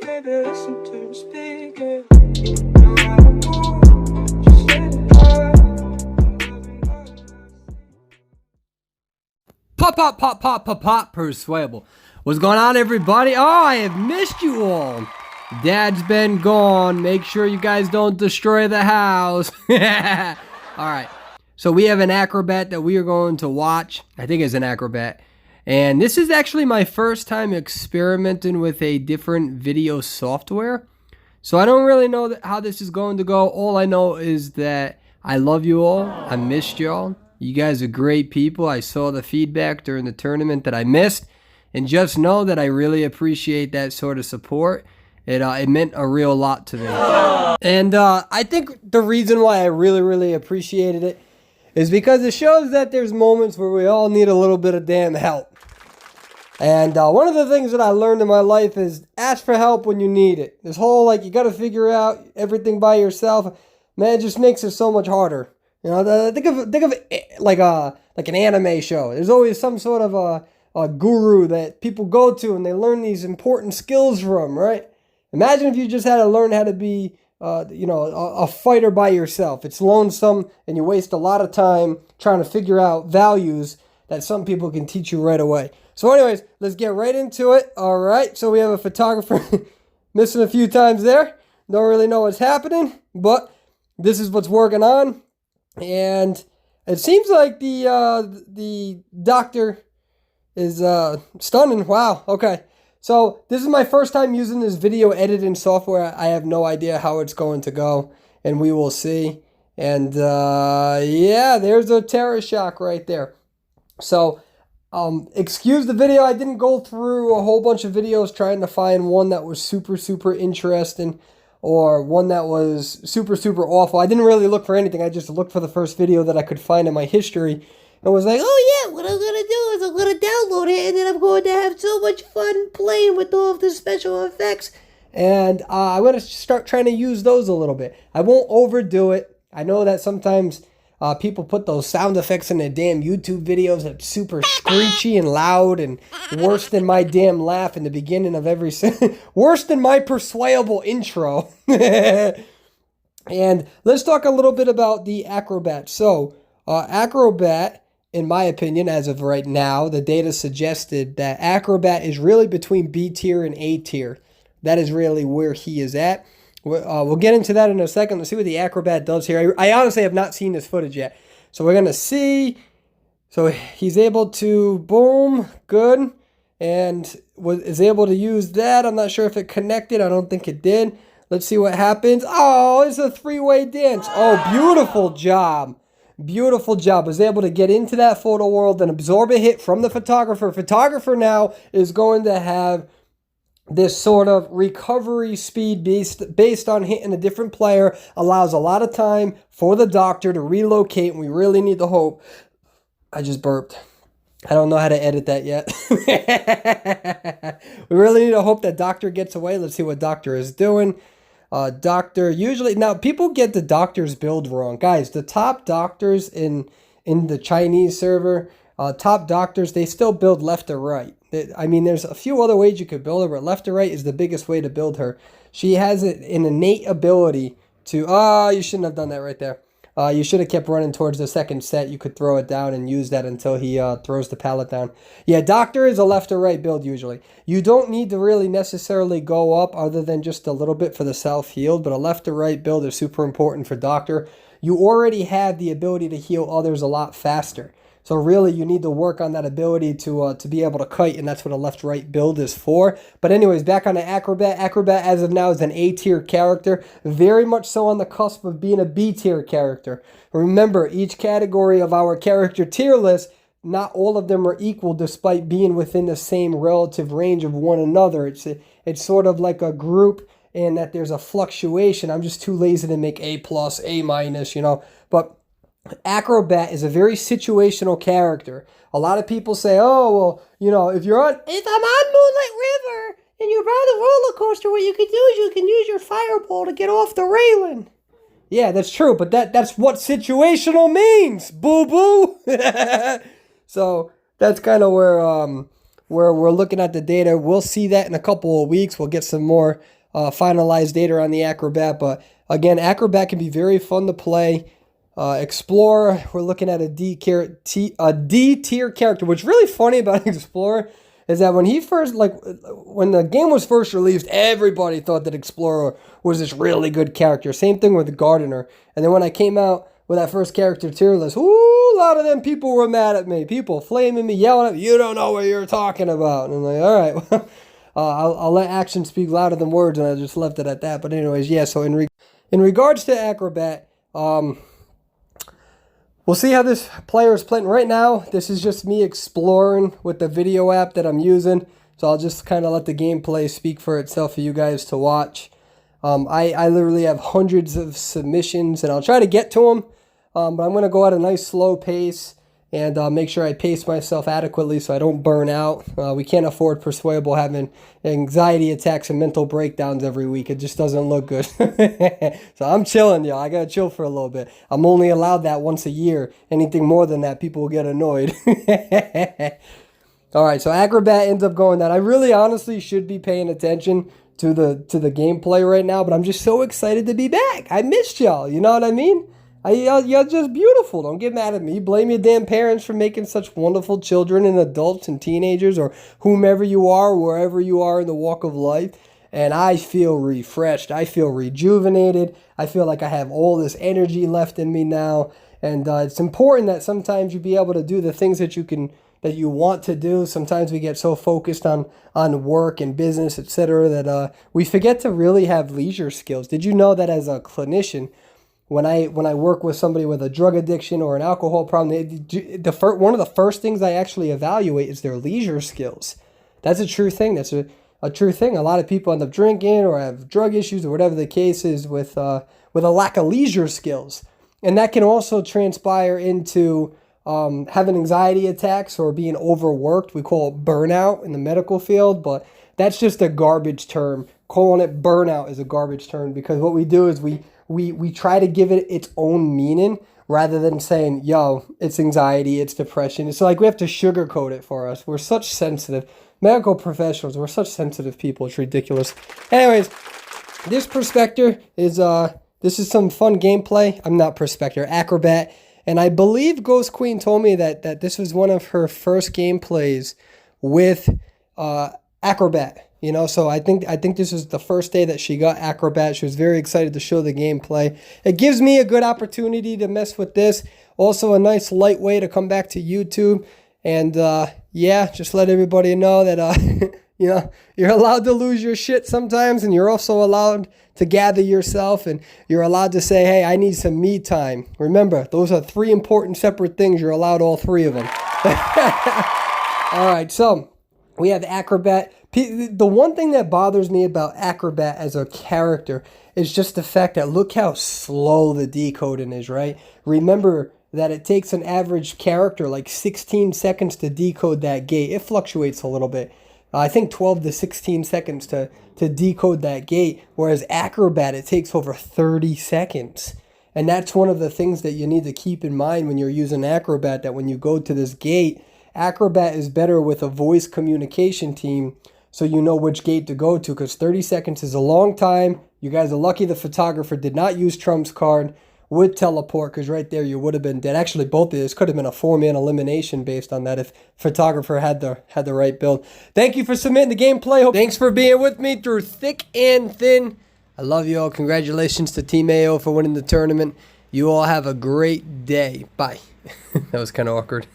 Pop, Perswayable. What's going on, everybody? Oh, I have missed you all. Dad's been gone. Make sure you guys don't destroy the house. Alright, so we have an Acrobat that we are going to watch. I think it's an Acrobat. And this is actually my first time experimenting with a different video software. So I don't really know how this is going to go. All I know is that I love you all. I missed y'all. You guys are great people. I saw the feedback during the tournament that I missed. And just know that I really appreciate that sort of support. It meant a real lot to me. And I think the reason why I really appreciated it is because it shows that there's moments where we all need a little bit of damn help. And one of the things that I learned in my life is ask for help when you need it. This whole, like, you got to figure out everything by yourself, man, it just makes it so much harder. You know, think of it like an anime show. There's always some sort of a guru that people go to and they learn these important skills from, right? Imagine if you just had to learn how to be, a fighter by yourself. It's lonesome and you waste a lot of time trying to figure out values that some people can teach you right away. So anyways, let's get right into it. All right, so we have a photographer missing a few times there. Don't really know what's happening, but this is what's working on. And it seems like the doctor is stunning. Wow, okay. So this is my first time using this video editing software. I have no idea how it's going to go, and we will see. And yeah, there's a terror shock right there. So excuse the video. I didn't go through a whole bunch of videos trying to find one that was super interesting or one that was super awful. I didn't really look for anything. I just looked for the first video that I could find in my history and was like, oh yeah, what I'm going to do is I'm going to download it and then I'm going to have so much fun playing with all of the special effects. And I'm going to start trying to use those a little bit. I won't overdo it. I know that sometimes people put those sound effects in their damn YouTube videos that's super screechy and loud and worse than my damn laugh in the beginning of every worse than my Perswayable intro. And let's talk a little bit about the Acrobat. So Acrobat, in my opinion, as of right now, the data suggested that Acrobat is really between B tier and A tier. That is really where he is at. We'll get into that in a second. Let's see what the Acrobat does here. I honestly have not seen this footage yet. So we're going to see. So he's able to, boom, good. And is able to use that. I'm not sure if it connected. I don't think it did. Let's see what happens. Oh, it's a three-way dance. Oh, beautiful job. Beautiful job. Was able to get into that photo world and absorb a hit from the photographer. Photographer now is going to have this sort of recovery speed based on hitting a different player, allows a lot of time for the doctor to relocate, and we really need to hope. I just burped. I don't know how to edit that yet. We really need to hope that doctor gets away. Let's see what doctor is doing. Doctor, usually, now people get the doctor's build wrong. Guys, the top doctors in the Chinese server, top doctors, they still build left to right. I mean, there's a few other ways you could build her, but left to right is the biggest way to build her. She has an innate ability to... Oh, you shouldn't have done that right there. You should have kept running towards the second set. You could throw it down and use that until he throws the pallet down. Yeah, doctor is a left to right build usually. You don't need to really necessarily go up other than just a little bit for the self-heal, but a left to right build is super important for doctor. You already have the ability to heal others a lot faster. So really, you need to work on that ability to be able to kite, and that's what a left-right build is for. But anyways, back on the Acrobat. Acrobat, as of now, is an A-tier character. Very much so on the cusp of being a B-tier character. Remember, each category of our character tier list, not all of them are equal despite being within the same relative range of one another. It's sort of like a group in that there's a fluctuation. I'm just too lazy to make A+, A-, But Acrobat is a very situational character. A lot of people say, oh, well, if I'm on Moonlight River and you're on the roller coaster, what you can do is you can use your fireball to get off the railing. Yeah, that's true, but that's what situational means, boo-boo. So that's kind of where where we're looking at the data. We'll see that in a couple of weeks. We'll get some more finalized data on the Acrobat. But again, Acrobat can be very fun to play. Explorer, we're looking at a D tier character. What's really funny about Explorer is that when the game was first released, everybody thought that Explorer was this really good character. Same thing with the Gardener. And then when I came out with that first character tier list, a lot of them people were mad at me. People flaming me, yelling at me, you don't know what you're talking about. And I'm like, all right, well, I'll let action speak louder than words, and I just left it at that. But anyways, yeah, so in regards to Acrobat, we'll see how this player is playing. Right now, this is just me exploring with the video app that I'm using. So I'll just kind of let the gameplay speak for itself for you guys to watch. I literally have hundreds of submissions, and I'll try to get to them. But I'm going to go at a nice slow pace and make sure I pace myself adequately so I don't burn out. We can't afford Perswayable having anxiety attacks and mental breakdowns every week. It just doesn't look good. So I'm chilling, y'all. I got to chill for a little bit. I'm only allowed that once a year. Anything more than that, people will get annoyed. All right, so Acrobat ends up going down. I really honestly should be paying attention to the gameplay right now, but I'm just so excited to be back. I missed y'all, you know what I mean? You're just beautiful. Don't get mad at me. Blame your damn parents for making such wonderful children and adults and teenagers or whomever you are, wherever you are in the walk of life. And I feel refreshed. I feel rejuvenated. I feel like I have all this energy left in me now. And it's important that sometimes you be able to do the things that you want to do. Sometimes we get so focused on work and business, etc., that we forget to really have leisure skills. Did you know that as a clinician, when I work with somebody with a drug addiction or an alcohol problem, one of the first things I actually evaluate is their leisure skills. That's a true thing. That's a true thing. A lot of people end up drinking or have drug issues or whatever the case is with a lack of leisure skills. And that can also transpire into having anxiety attacks or being overworked. We call it burnout in the medical field, but that's just a garbage term. Calling it burnout is a garbage term because what we do is we try to give it its own meaning rather than saying, yo, it's anxiety, it's depression. It's like we have to sugarcoat it for us. We're such sensitive. Medical professionals, we're such sensitive people. It's ridiculous. Anyways, this Perspector is, this is some fun gameplay. I'm not Perspector, Acrobat. And I believe Ghost Queen told me that this was one of her first gameplays with Acrobat. You know, so I think this was the first day that she got Acrobat. She was very excited to show the gameplay. It gives me a good opportunity to mess with this. Also a nice light way to come back to YouTube. And yeah, just let everybody know that you know, you're allowed to lose your shit sometimes, and you're also allowed to gather yourself, and you're allowed to say, hey, I need some me time. Remember, those are three important separate things. You're allowed all three of them. All right, so we have Acrobat. The one thing that bothers me about Acrobat as a character is just the fact that look how slow the decoding is, right? Remember that it takes an average character like 16 seconds to decode that gate. It fluctuates a little bit. I think 12 to 16 seconds to decode that gate, whereas Acrobat, it takes over 30 seconds. And that's one of the things that you need to keep in mind when you're using Acrobat, that when you go to this gate, Acrobat is better with a voice communication team so you know which gate to go to, because 30 seconds is a long time. You guys are lucky the photographer did not use Trump's card with teleport, because right there you would have been dead. Actually, both of this could have been a 4-man elimination based on that if photographer had the right build. Thank you for submitting the gameplay. Thanks for being with me through thick and thin. I love you all. Congratulations to Team AO for winning the tournament. You all have a great day. Bye. That was kind of awkward.